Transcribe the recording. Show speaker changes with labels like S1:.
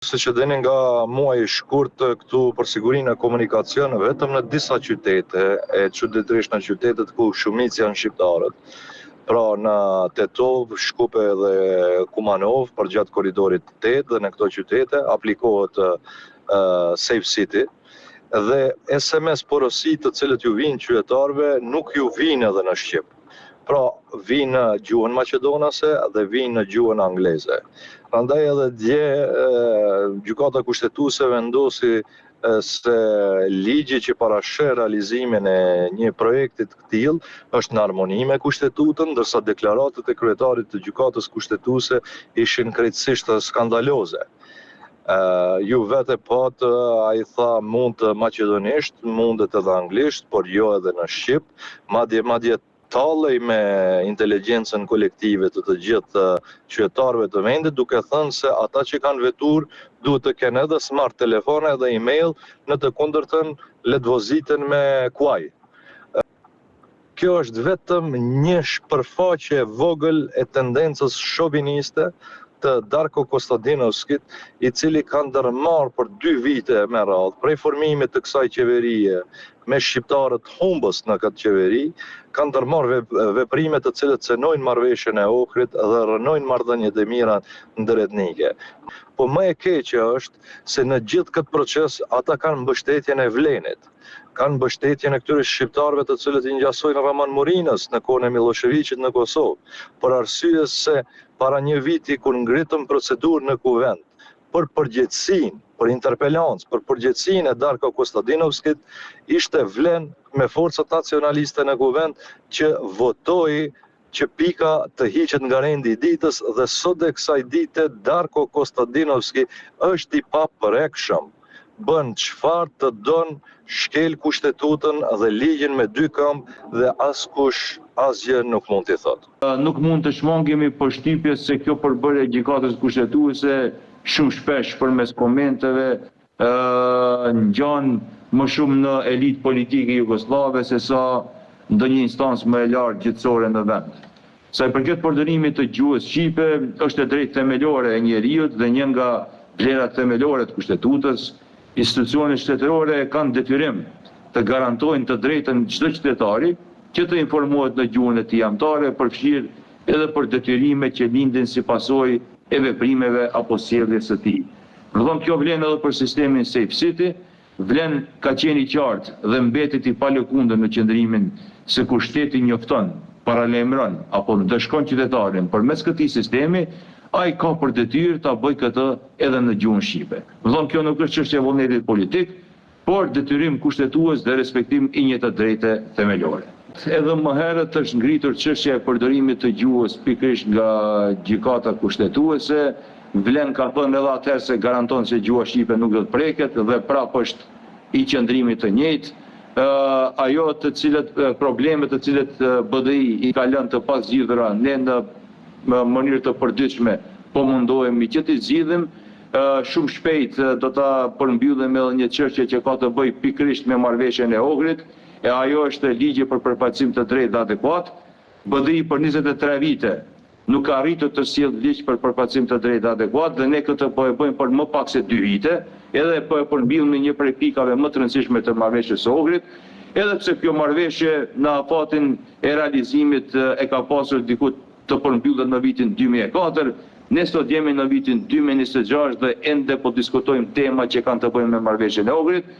S1: Se që dini nga muaj i shkurt këtu për sigurinë e komunikacion vetëm në disa qytete, e çuditërisht në qytetet ku shumica janë shqiptarët. Pra në Tetov, Shkupe dhe Kumanov, për gjatë koridorit 8 dhe në këto qytete aplikohet Safe City dhe SMS porosi të cilët ju vinë qytetarëve nuk ju vinë edhe në Shqip. Pra vinë në gjuhën maqedonase dhe vinë në gjuhën angleze. Prandaj edhe dje gjykata kushtetuese vendosi se ligji që parasheh realizimin e një projekti të tillë është në harmoni me kushtetutën, ndërsa deklaratat e kryetarit të gjykatës kushtetuese ishin krejtësisht skandaloze. Ju vetë pat, ai tha mund maqedonisht, mundet edhe anglisht, por jo edhe në shqip, madje tallej me inteligjencën kolektive të gjithë qytetarëve të vendit, duke thënë se ata që kanë vetur duhet të kenë edhe smart telefone dhe email, në të kundërtën le të voziten me kuaj. Kjo është vetëm një shpërfaqe vogël e tendencës shoviniste të Darko Kostadinovskit, i cili ka ndërmarrë për 2 vite me radhë prej formimit të kësaj qeverie me shqiptarët humbës në këtë qeveri, ka ndërmarrë veprime të cilët cënojnë marrëveshjen e Ohrit dhe rënojnë marrëdhëniet e mira ndëretnike. Po më e keqe është se në gjithë këtë proces ata kanë mbështetjen e Vlenit, kanë mbështetjen e këtyre shqiptarëve të cilët i ngjasojnë Raman Murinës në kohën e Miloševićit në Kosovë, për arsye se para një viti kur ngritëm procedurë në kuvend për përgjegjësinë, për interpelancë, për përgjegjësinë e Darko Kostadinovskit, ishte Vlen me forcat nacionaliste në kuvend që votoi që pika të hiqet nga rendi i ditës dhe sot e kësaj dite Darko Kostadinovski është i papërrekshëm. Bën çfarë të don, shkel kushtetutën dhe ligjin me 2 këmbë dhe askush asgjë nuk mund t'i thotë.
S2: Nuk mund të shmangemi përshtypjes se kjo përbërje e gjykatës kushtetuese shumë shpesh përmes komenteve ngjan më shumë në elitë politike jugoslave se sa ndonjë instancë më e lartë gjithësore në vend. Sa i përket përdorimit të gjuhës shqipe, është e drejtë themelore e njeriut dhe një nga vlerat themelore të kushtetutës. Institucionet shtetërore kanë detyrim të garantojnë të drejtën çdo qytetari që të informohet në gjuhën e tij anëtare, përfshirë edhe për detyrimet që lindin si pasojë e veprimeve apo sjelljes së tij. Domethënë kjo vlen edhe për sistemin Safe City, vlen ka qenë i qartë dhe mbetet i palëkundër në qëndrimin se kur shteti njofton, paralajmëron apo dëshkon qytetarin përmes këtij sistemi, ai ka për detyrë ta bëjë këtë edhe në gjuhën shqipe. Domethënë kjo nuk është çështje vullnetit politik, por detyrim kushtetues dhe respektim i një të drejte themelore. Edhe më herët është ngritur çështja e përdorimit të gjuhës pikërisht nga gjykata kushtetuese. Vlen ka thënë edhe atëherë se garanton se gjuha shqipe nuk do të preket dhe prapë është i qëndrimit të njëjtë. Ajo të cilët problemet të cilët BDI i ka lënë të pazgjidhura ne në mënyrë të përditshme po mundohemi që t'i zgjidhim. Shumë shpejt do ta përmbyllim edhe një çështje që ka të bëjë pikërisht me marrëveshjen e Ohrit, e ajo është ligji për përfaqësim të drejtë dhe adekuat. BDI për 23 vite nuk ka arritur të sjellë ligj për përfaqësim të drejtë dhe adekuat dhe ne këtë po e bëjmë për më pak se 2 vite, edhe po e përmbyllim një prej pikave më të rëndësishme të marrëveshjes së Ohrit, edhe pse kjo marrëveshje në afatin e realizimit e ka pasur diku të përmbyllet në vitin 2004, ne sot jemi në vitin 2026 dhe ende po diskutojmë tema që kanë të bëjnë me marrëveshjen e Ohrit.